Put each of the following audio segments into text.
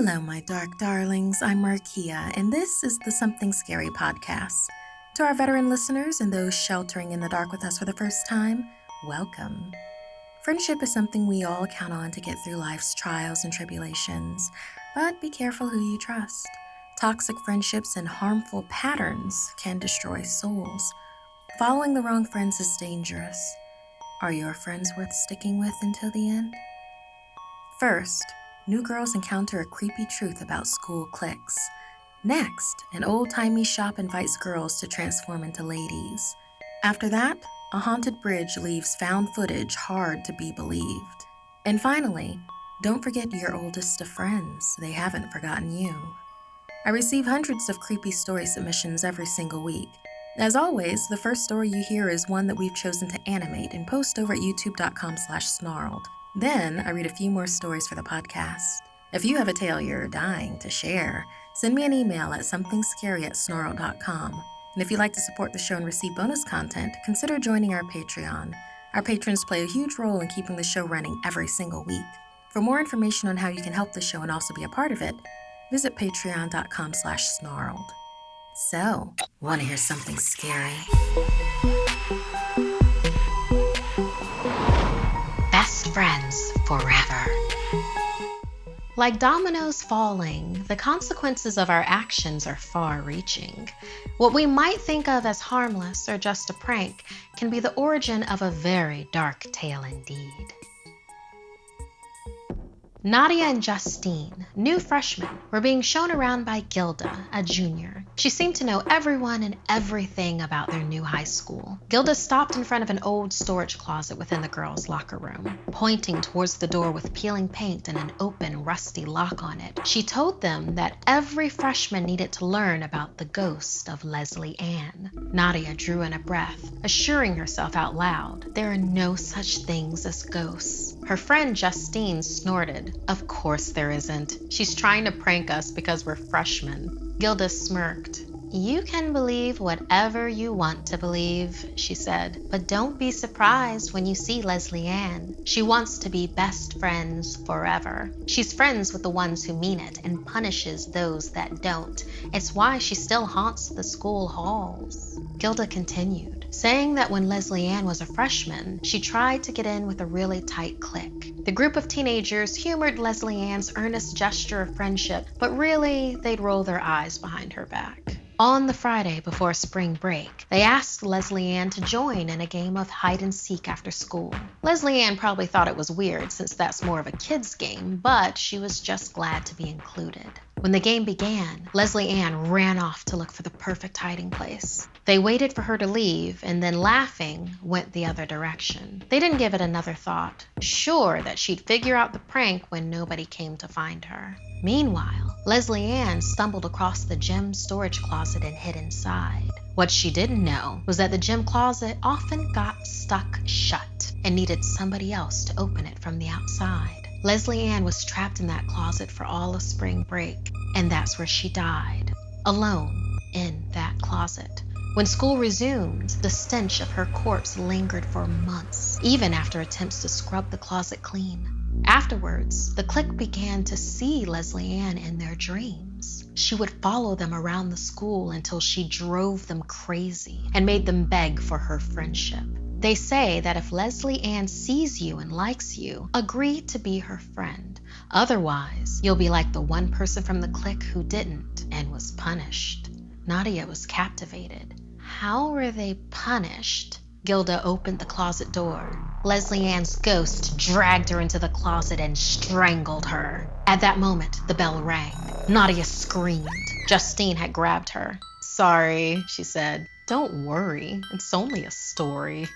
Hello, my dark darlings. I'm Markeia, and this is the Something Scary podcast. To our veteran listeners and those sheltering in the dark with us for the first time, welcome. Friendship is something we all count on to get through life's trials and tribulations, but be careful who you trust. Toxic friendships and harmful patterns can destroy souls. Following the wrong friends is dangerous. Are your friends worth sticking with until the end? First, new girls encounter a creepy truth about school cliques. Next, an old-timey shop invites girls to transform into ladies. After that, a haunted bridge leaves found footage hard to be believed. And finally, don't forget your oldest of friends. They haven't forgotten you. I receive hundreds of creepy story submissions every single week. As always, the first story you hear is one that we've chosen to animate and post over at youtube.com/snarled. Then, I read a few more stories for the podcast. If you have a tale you're dying to share, send me an email at somethingscary@snarled.com. And if you'd like to support the show and receive bonus content, consider joining our Patreon. Our patrons play a huge role in keeping the show running every single week. For more information on how you can help the show and also be a part of it, visit patreon.com/snarled. So, want to hear something scary? Best friends forever. Like dominoes falling, the consequences of our actions are far-reaching. What we might think of as harmless or just a prank can be the origin of a very dark tale indeed. Nadia and Justine, new freshmen, were being shown around by Gilda, a junior. She seemed to know everyone and everything about their new high school. Gilda stopped in front of an old storage closet within the girls' locker room, pointing towards the door with peeling paint and an open, rusty lock on it. She told them that every freshman needed to learn about the ghost of Leslie Ann. Nadia drew in a breath, assuring herself out loud, there are no such things as ghosts. Her friend Justine snorted. Of course there isn't. She's trying to prank us because we're freshmen. Gilda smirked. You can believe whatever you want to believe, she said, but don't be surprised when you see Leslie Ann. She wants to be best friends forever. She's friends with the ones who mean it and punishes those that don't. It's why she still haunts the school halls. Gilda continued, saying that when Leslie Ann was a freshman, she tried to get in with a really tight clique. The group of teenagers humored Leslie Ann's earnest gesture of friendship, but really, they'd roll their eyes behind her back. On the Friday before spring break, they asked Leslie Ann to join in a game of hide-and-seek after school. Leslie Ann probably thought it was weird since that's more of a kid's game, but she was just glad to be included. When the game began, Leslie Ann ran off to look for the perfect hiding place. They waited for her to leave and then, laughing, went the other direction. They didn't give it another thought, sure that she'd figure out the prank when nobody came to find her. Meanwhile, Leslie Ann stumbled across the gym storage closet and hid inside. What she didn't know was that the gym closet often got stuck shut and needed somebody else to open it from the outside. Leslie Ann was trapped in that closet for all of spring break, and that's where she died, alone in that closet. When school resumed, the stench of her corpse lingered for months, even after attempts to scrub the closet clean. Afterwards, the clique began to see Leslie Ann in their dreams. She would follow them around the school until she drove them crazy and made them beg for her friendship. They say that if Leslie Ann sees you and likes you, agree to be her friend. Otherwise, you'll be like the one person from the clique who didn't and was punished. Nadia was captivated. How were they punished? Gilda opened the closet door. Leslie Ann's ghost dragged her into the closet and strangled her. At that moment, the bell rang. Nadia screamed. Justine had grabbed her. Sorry, she said. Don't worry, it's only a story.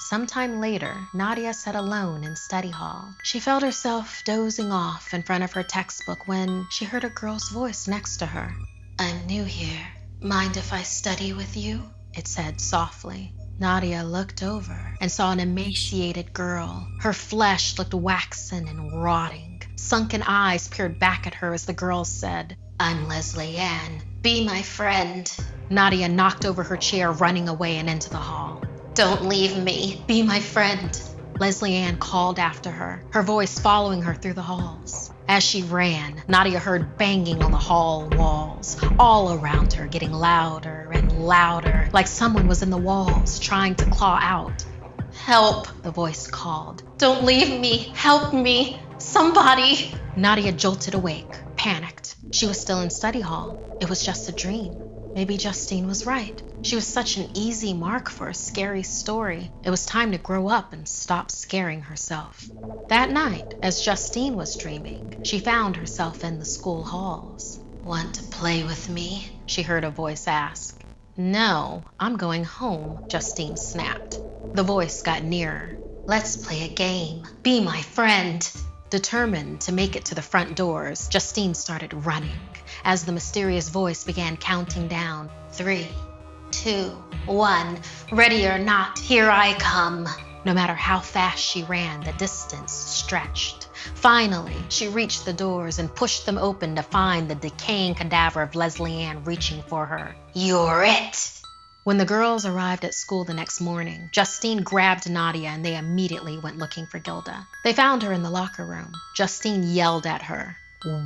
Sometime later, Nadia sat alone in study hall. She felt herself dozing off in front of her textbook when she heard a girl's voice next to her. I'm new here. Mind if I study with you? It said softly. Nadia looked over and saw an emaciated girl. Her flesh looked waxen and rotting. Sunken eyes peered back at her as the girl said, I'm Leslie Ann. Be my friend. Nadia knocked over her chair, running away and into the hall. Don't leave me. Be my friend. Leslie Ann called after her, her voice following her through the halls. As she ran, Nadia heard banging on the hall walls, all around her, getting louder and louder, like someone was in the walls trying to claw out. "Help," the voice called. "Don't leave me. Help me. Somebody." Nadia jolted awake, panicked. She was still in study hall. It was just a dream. Maybe Justine was right. She was such an easy mark for a scary story. It was time to grow up and stop scaring herself. That night, as Justine was dreaming, she found herself in the school halls. "Want to play with me?" she heard a voice ask. "No, I'm going home," Justine snapped. The voice got nearer. "Let's play a game. Be my friend." Determined to make it to the front doors, Justine started running as the mysterious voice began counting down. 3, 2, 1. "Ready or not, here I come." No matter how fast she ran, the distance stretched. Finally, she reached the doors and pushed them open to find the decaying cadaver of Leslie Ann reaching for her. "You're it." When the girls arrived at school the next morning, Justine grabbed Nadia and they immediately went looking for Gilda. They found her in the locker room. Justine yelled at her.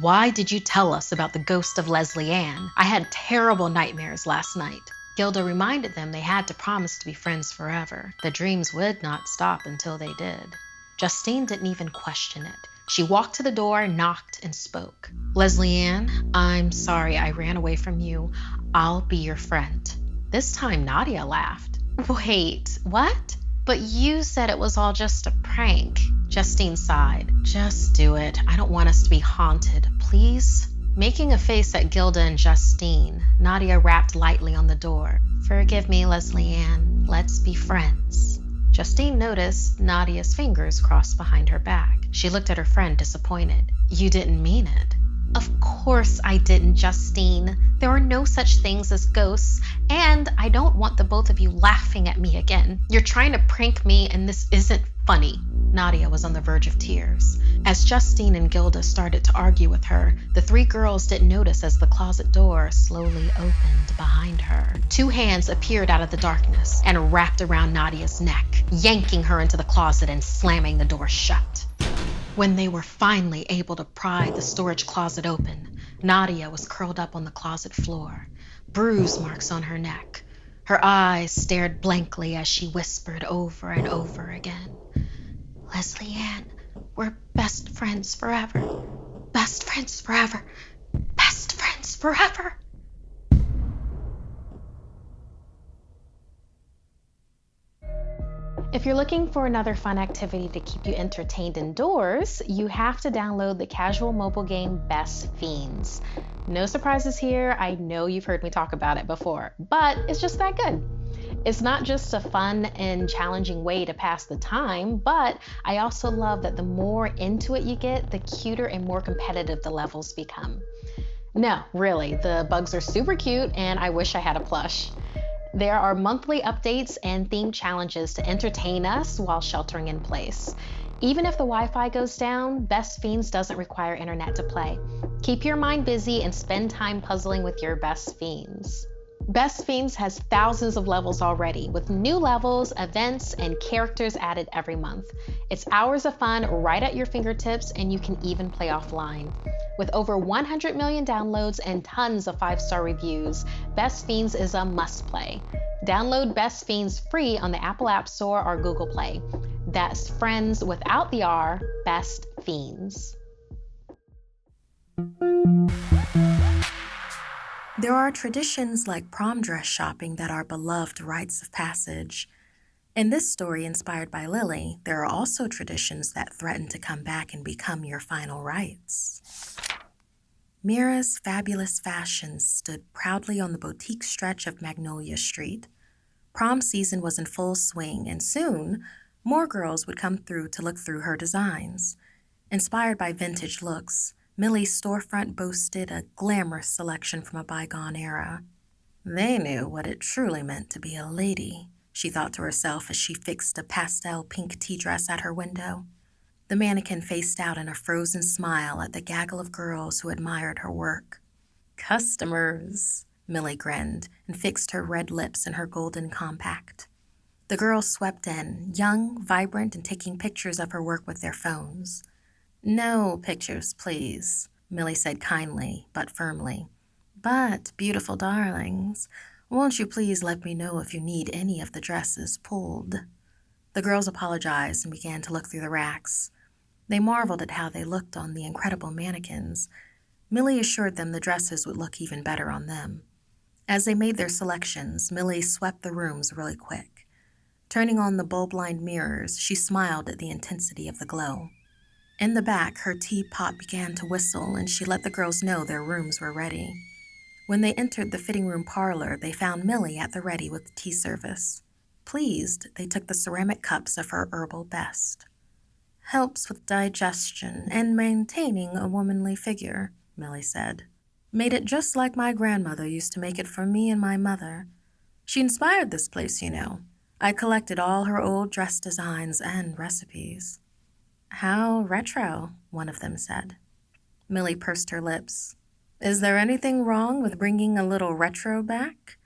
"Why did you tell us about the ghost of Leslie Ann? I had terrible nightmares last night." Gilda reminded them they had to promise to be friends forever. The dreams would not stop until they did. Justine didn't even question it. She walked to the door, knocked, and spoke. "Leslie Ann, I'm sorry I ran away from you. I'll be your friend." This time Nadia laughed. "Wait, what? But you said it was all just a prank." Justine sighed. "Just do it. I don't want us to be haunted, please." Making a face at Gilda and Justine, Nadia rapped lightly on the door. "Forgive me, Leslie Ann. Let's be friends." Justine noticed Nadia's fingers crossed behind her back. She looked at her friend, disappointed. "You didn't mean it." "Of course I didn't, Justine. There are no such things as ghosts, and I don't want the both of you laughing at me again. You're trying to prank me, and this isn't funny." Nadia was on the verge of tears. As Justine and Gilda started to argue with her, the three girls didn't notice as the closet door slowly opened behind her. 2 hands appeared out of the darkness and wrapped around Nadia's neck, yanking her into the closet and slamming the door shut. When they were finally able to pry the storage closet open, Nadia was curled up on the closet floor, bruise marks on her neck. Her eyes stared blankly as she whispered over and over again, "Leslie Ann, we're best friends forever. Best friends forever. Best friends forever." If you're looking for another fun activity to keep you entertained indoors, you have to download the casual mobile game Best Fiends. No surprises here, I know you've heard me talk about it before, but it's just that good. It's not just a fun and challenging way to pass the time, but I also love that the more into it you get, the cuter and more competitive the levels become. No, really, the bugs are super cute and I wish I had a plush. There are monthly updates and themed challenges to entertain us while sheltering in place. Even if the Wi-Fi goes down, Best Fiends doesn't require internet to play. Keep your mind busy and spend time puzzling with your Best Fiends. Best Fiends has thousands of levels already, with new levels, events, and characters added every month. It's hours of fun right at your fingertips, and you can even play offline. With over 100 million downloads and tons of 5-star reviews, Best Fiends is a must-play. Download Best Fiends free on the Apple App Store or Google Play. That's friends without the R, Best Fiends. There are traditions like prom dress shopping that are beloved rites of passage. In this story inspired by Lily, there are also traditions that threaten to come back and become your final rites. Mira's fabulous fashions stood proudly on the boutique stretch of Magnolia Street. Prom season was in full swing, and soon, more girls would come through to look through her designs. Inspired by vintage looks, Millie's storefront boasted a glamorous selection from a bygone era. They knew what it truly meant to be a lady, she thought to herself as she fixed a pastel pink tea dress at her window. The mannequin faced out in a frozen smile at the gaggle of girls who admired her work. "Customers," Millie grinned and fixed her red lips in her golden compact. The girls swept in, young, vibrant, and taking pictures of her work with their phones. "No pictures, please," Millie said kindly, but firmly. "But, beautiful darlings, won't you please let me know if you need any of the dresses pulled?" The girls apologized and began to look through the racks. They marveled at how they looked on the incredible mannequins. Millie assured them the dresses would look even better on them. As they made their selections, Millie swept the rooms really quick. Turning on the bulb-lined mirrors, she smiled at the intensity of the glow. In the back, her teapot began to whistle, and she let the girls know their rooms were ready. When they entered the fitting room parlor, they found Millie at the ready with tea service. Pleased, they took the ceramic cups of her herbal best. "Helps with digestion and maintaining a womanly figure," Millie said. "Made it just like my grandmother used to make it for me and my mother. She inspired this place, you know. I collected all her old dress designs and recipes." "How retro," one of them said. Millie pursed her lips. "Is there anything wrong with bringing a little retro back?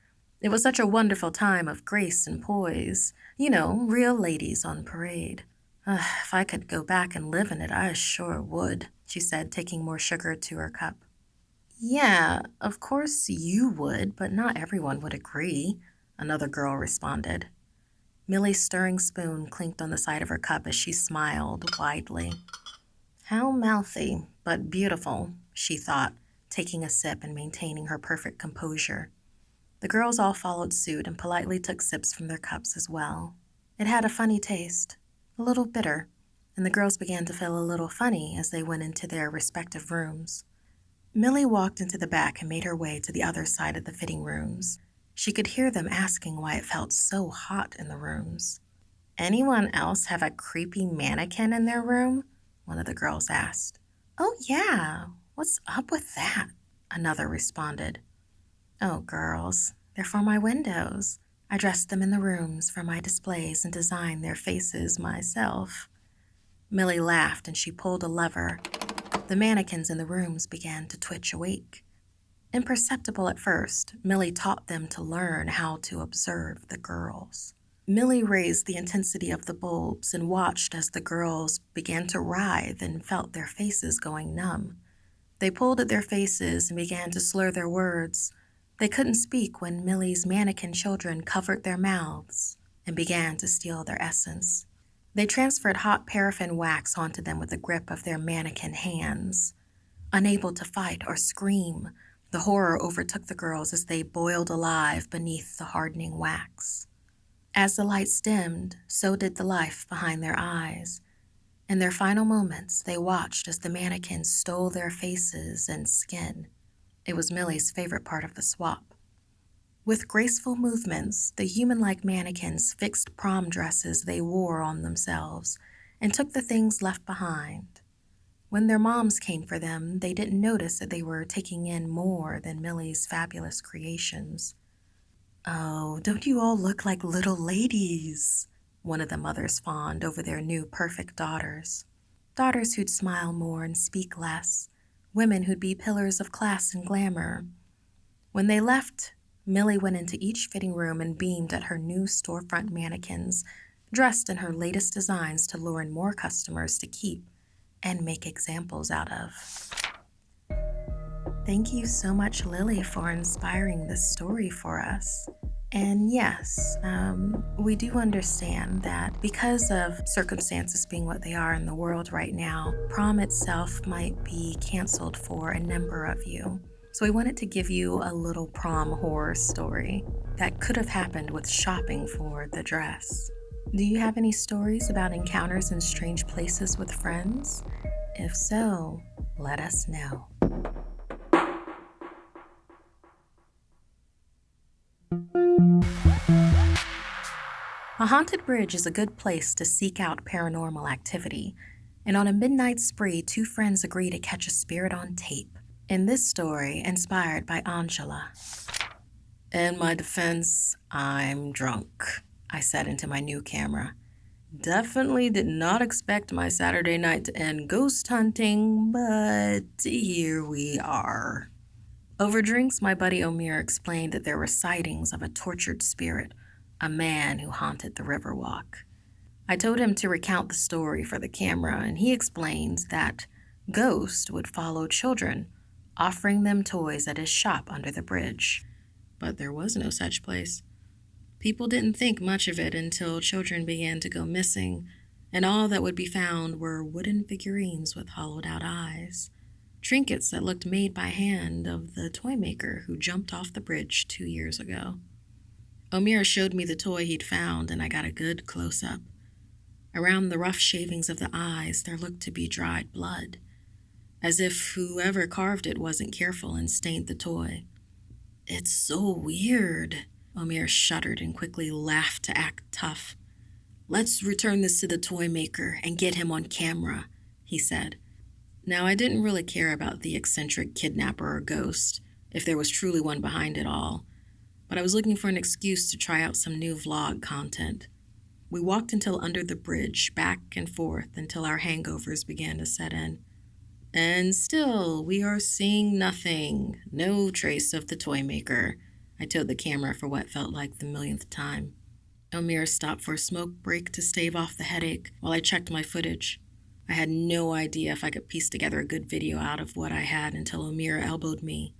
It was such a wonderful time of grace and poise. You know, real ladies on parade. If I could go back and live in it, I sure would," she said, taking more sugar to her cup. "Yeah, of course you would, but not everyone would agree," another girl responded. Millie's stirring spoon clinked on the side of her cup as she smiled widely. "How mouthy, but beautiful," she thought, taking a sip and maintaining her perfect composure. The girls all followed suit and politely took sips from their cups as well. It had a funny taste, a little bitter, and the girls began to feel a little funny as they went into their respective rooms. Millie walked into the back and made her way to the other side of the fitting rooms. She could hear them asking why it felt so hot in the rooms. "Anyone else have a creepy mannequin in their room?" one of the girls asked. "Oh, yeah. What's up with that?" another responded. "Oh, girls, they're for my windows. I dressed them in the rooms for my displays and designed their faces myself." Millie laughed and she pulled a lever. The mannequins in the rooms began to twitch awake. Imperceptible at first, Millie taught them to learn how to observe the girls. Millie raised the intensity of the bulbs and watched as the girls began to writhe and felt their faces going numb. They pulled at their faces and began to slur their words. They couldn't speak when Millie's mannequin children covered their mouths and began to steal their essence. They transferred hot paraffin wax onto them with the grip of their mannequin hands. Unable to fight or scream, the horror overtook the girls as they boiled alive beneath the hardening wax. As the lights dimmed, so did the life behind their eyes. In their final moments, they watched as the mannequins stole their faces and skin. It was Millie's favorite part of the swap. With graceful movements, the human-like mannequins fixed prom dresses they wore on themselves and took the things left behind. When their moms came for them, they didn't notice that they were taking in more than Millie's fabulous creations. "Oh, don't you all look like little ladies?" one of the mothers fawned over their new perfect daughters. Daughters who'd smile more and speak less. Women who'd be pillars of class and glamour. When they left, Millie went into each fitting room and beamed at her new storefront mannequins, dressed in her latest designs to lure in more customers to keep and make examples out of. Thank you so much, Lily, for inspiring this story for us. And yes, we do understand that because of circumstances being what they are in the world right now, prom itself might be canceled for a number of you. So we wanted to give you a little prom horror story that could have happened with shopping for the dress. Do you have any stories about encounters in strange places with friends? If so, let us know. A haunted bridge is a good place to seek out paranormal activity, and on a midnight spree, two friends agree to catch a spirit on tape. In this story, inspired by Andjela. "In my defense, I'm drunk," I said into my new camera. "Definitely did not expect my Saturday night to end ghost hunting, but here we are." Over drinks, my buddy Omir explained that there were sightings of a tortured spirit, a man who haunted the Riverwalk. I told him to recount the story for the camera, and he explained that Ghost would follow children, offering them toys at his shop under the bridge. But there was no such place. People didn't think much of it until children began to go missing, and all that would be found were wooden figurines with hollowed-out eyes, trinkets that looked made by hand of the toy maker who jumped off the bridge 2 years ago. Omir showed me the toy he'd found, and I got a good close-up. Around the rough shavings of the eyes, there looked to be dried blood, as if whoever carved it wasn't careful and stained the toy. "It's so weird," Omir shuddered and quickly laughed to act tough. "Let's return this to the toy maker and get him on camera," he said. Now, I didn't really care about the eccentric kidnapper or ghost, if there was truly one behind it all, but I was looking for an excuse to try out some new vlog content. We walked until under the bridge, back and forth, until our hangovers began to set in. And still, we are seeing nothing. No trace of the toy maker, I told the camera for what felt like the millionth time. Omir stopped for a smoke break to stave off the headache while I checked my footage. I had no idea if I could piece together a good video out of what I had until Omir elbowed me.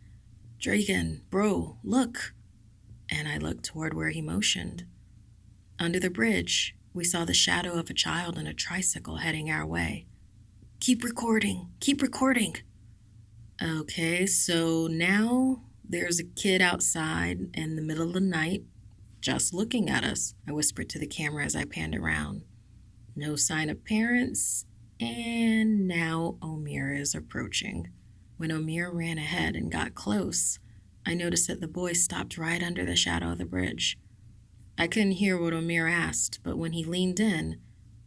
"Dragon, bro, look!" And I looked toward where he motioned. Under the bridge, we saw the shadow of a child on a tricycle heading our way. Keep recording. Okay, so now there's a kid outside in the middle of the night just looking at us, I whispered to the camera as I panned around. No sign of parents, and now Omir is approaching. When Omir ran ahead and got close, I noticed that the boy stopped right under the shadow of the bridge. I couldn't hear what Omir asked, but when he leaned in,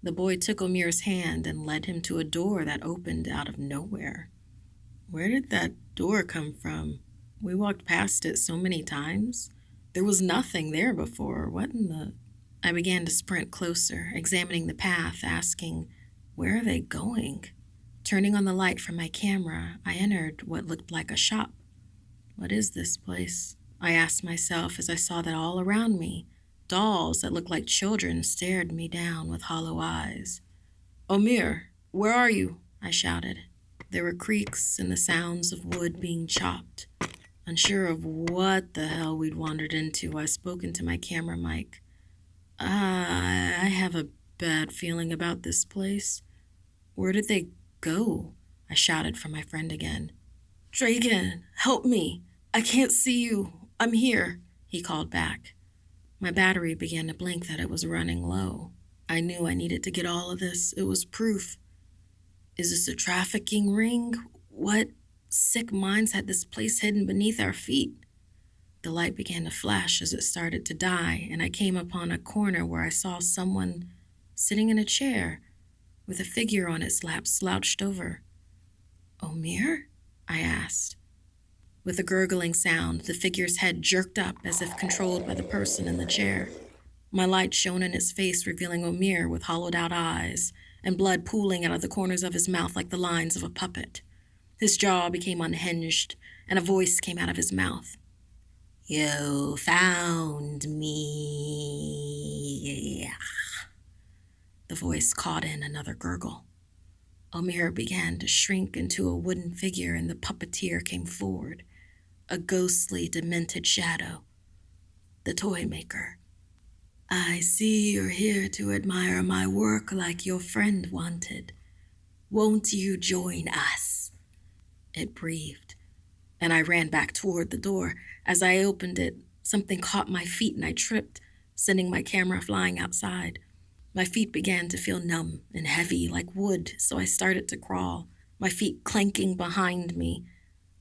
the boy took Omir's hand and led him to a door that opened out of nowhere. Where did that door come from? We walked past it so many times. There was nothing there before. What in the... I began to sprint closer, examining the path, asking, where are they going? Turning on the light from my camera, I entered what looked like a shop. What is this place? I asked myself as I saw that all around me, dolls that looked like children stared me down with hollow eyes. "Omir, where are you?" I shouted. There were creaks and the sounds of wood being chopped. Unsure of what the hell we'd wandered into, I spoke into my camera mic. I have a bad feeling about this place. Where did they go?" I shouted for my friend again. "Dragon, help me. I can't see you. I'm here," he called back. My battery began to blink that it was running low. I knew I needed to get all of this. It was proof. Is this a trafficking ring? What sick minds had this place hidden beneath our feet? The light began to flash as it started to die, and I came upon a corner where I saw someone sitting in a chair with a figure on its lap slouched over. "Omir?" I asked. With a gurgling sound, the figure's head jerked up as if controlled by the person in the chair. My light shone in his face, revealing Omir with hollowed-out eyes and blood pooling out of the corners of his mouth like the lines of a puppet. His jaw became unhinged, and a voice came out of his mouth. "You found me." The voice caught in another gurgle. Omir began to shrink into a wooden figure, and the puppeteer came forward, a ghostly, demented shadow. The toy maker. "I see you're here to admire my work like your friend wanted. Won't you join us?" It breathed, and I ran back toward the door. As I opened it, something caught my feet and I tripped, sending my camera flying outside. My feet began to feel numb and heavy like wood, so I started to crawl, my feet clanking behind me.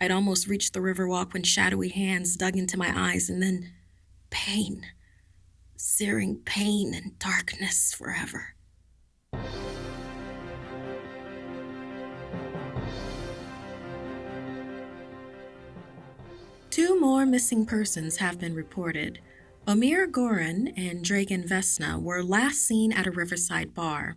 I'd almost reached the Riverwalk when shadowy hands dug into my eyes, and then pain. Searing pain and darkness forever. Two more missing persons have been reported. Omir Goran and Dragan Vesna were last seen at a riverside bar.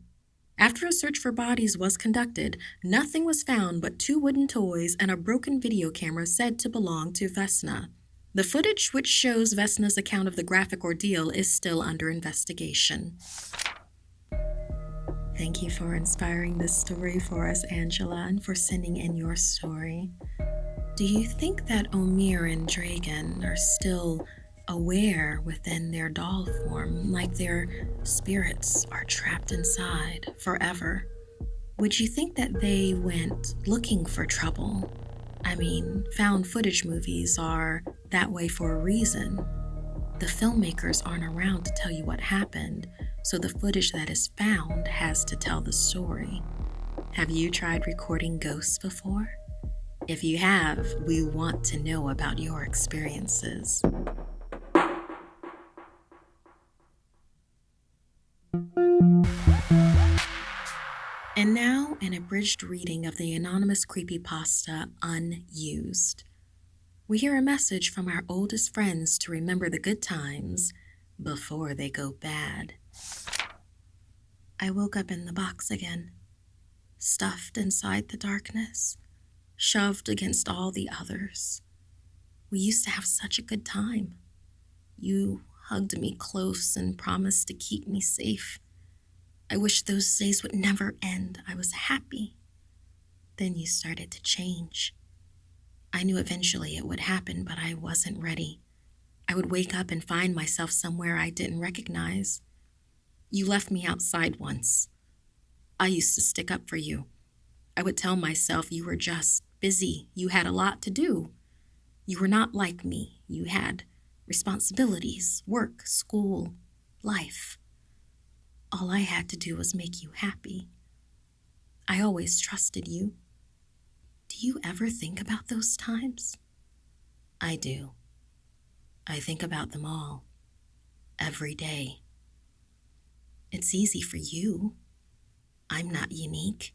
After a search for bodies was conducted, nothing was found but 2 wooden toys and a broken video camera said to belong to Vesna. The footage which shows Vesna's account of the graphic ordeal is still under investigation. Thank you for inspiring this story for us, Andjela, and for sending in your story. Do you think that Omir and Dragan are still aware within their doll form, like their spirits are trapped inside forever? Would you think that they went looking for trouble? I mean, found footage movies are that way for a reason. The filmmakers aren't around to tell you what happened, so the footage that is found has to tell the story. Have you tried recording ghosts before? If you have, we want to know about your experiences. And now, an abridged reading of the anonymous creepypasta, Unused. We hear a message from our oldest friends to remember the good times before they go bad. I woke up in the box again, stuffed inside the darkness, shoved against all the others. We used to have such a good time. You hugged me close and promised to keep me safe. I wish those days would never end. I was happy. Then you started to change. I knew eventually it would happen, but I wasn't ready. I would wake up and find myself somewhere I didn't recognize. You left me outside once. I used to stick up for you. I would tell myself you were just busy. You had a lot to do. You were not like me. You had responsibilities, work, school, life. All I had to do was make you happy. I always trusted you. Do you ever think about those times? I do. I think about them all, every day. It's easy for you. I'm not unique.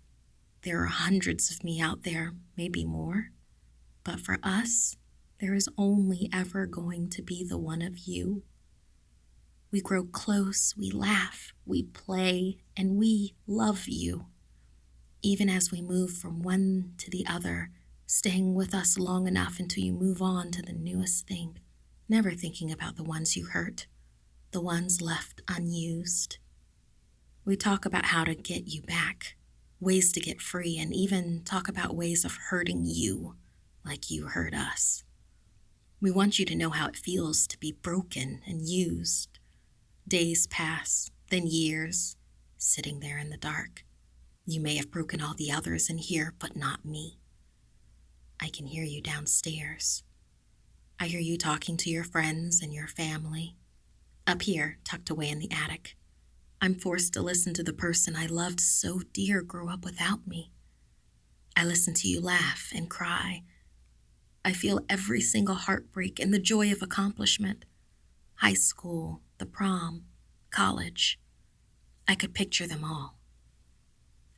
There are hundreds of me out there, maybe more. But for us, there is only ever going to be the one of you. We grow close, we laugh, we play, and we love you. Even as we move from one to the other, staying with us long enough until you move on to the newest thing, never thinking about the ones you hurt, the ones left unused. We talk about how to get you back, ways to get free, and even talk about ways of hurting you like you hurt us. We want you to know how it feels to be broken and used. Days pass, then years, sitting there in the dark. You may have broken all the others in here, but not me. I can hear you downstairs. I hear you talking to your friends and your family. Up here, tucked away in the attic, I'm forced to listen to the person I loved so dear grow up without me. I listen to you laugh and cry. I feel every single heartbreak and the joy of accomplishment. High school, the prom, college. I could picture them all.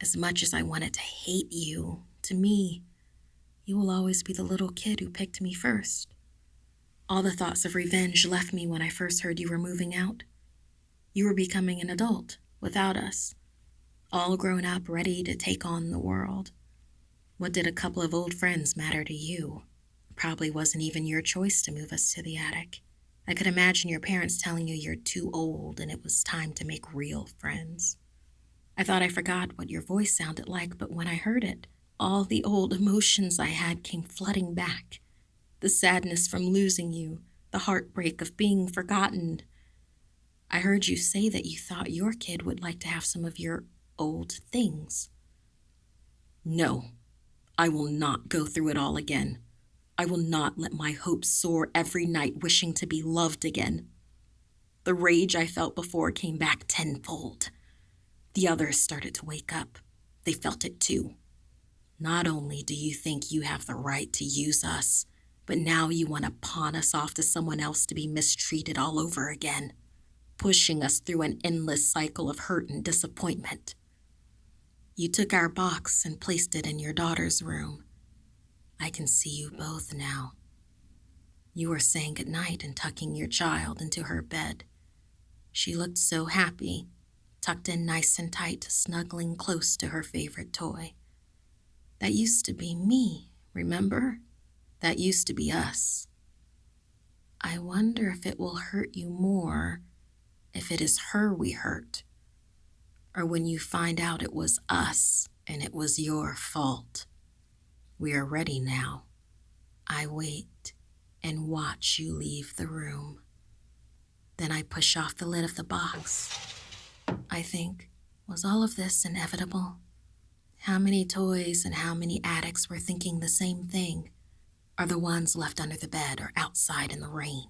As much as I wanted to hate you, to me, you will always be the little kid who picked me first. All the thoughts of revenge left me when I first heard you were moving out. You were becoming an adult without us, all grown up, ready to take on the world. What did a couple of old friends matter to you? Probably wasn't even your choice to move us to the attic. I could imagine your parents telling you you're too old and it was time to make real friends. I thought I forgot what your voice sounded like, but when I heard it, all the old emotions I had came flooding back. The sadness from losing you, the heartbreak of being forgotten. I heard you say that you thought your kid would like to have some of your old things. No, I will not go through it all again. I will not let my hopes soar every night wishing to be loved again. The rage I felt before came back tenfold. The others started to wake up. They felt it too. Not only do you think you have the right to use us, but now you want to pawn us off to someone else to be mistreated all over again, pushing us through an endless cycle of hurt and disappointment. You took our box and placed it in your daughter's room. I can see you both now. You were saying goodnight and tucking your child into her bed. She looked so happy, tucked in nice and tight, snuggling close to her favorite toy. That used to be me, remember? That used to be us. I wonder if it will hurt you more if it is her we hurt, or when you find out it was us and it was your fault. We are ready now. I wait and watch you leave the room. Then I push off the lid of the box. I think, was all of this inevitable? How many toys and how many addicts were thinking the same thing? Are the ones left under the bed or outside in the rain?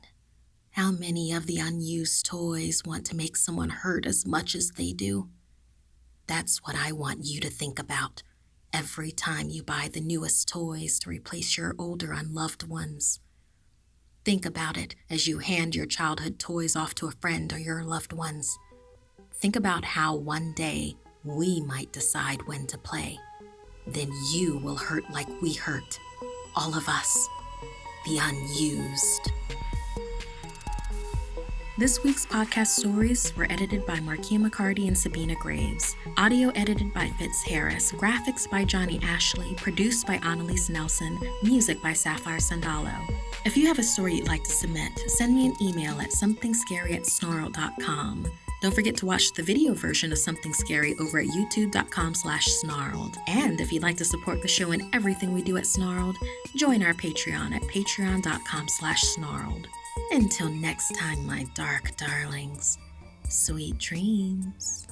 How many of the unused toys want to make someone hurt as much as they do? That's what I want you to think about every time you buy the newest toys to replace your older unloved ones. Think about it as you hand your childhood toys off to a friend or your loved ones. Think about how one day we might decide when to play. Then you will hurt like we hurt. All of us. The unused. This week's podcast stories were edited by Markeia McCarty and Sabina Graves. Audio edited by Fitz Harris. Graphics by Jonny Ashley. Produced by Analise Nelson. Music by Sapphire. If you have a story you'd like to submit, send me an email at somethingscary@snarled.com. Don't forget to watch the video version of Something Scary over at youtube.com/snarled. And if you'd like to support the show and everything we do at Snarled, join our Patreon at patreon.com/snarled. Until next time, my dark darlings, sweet dreams.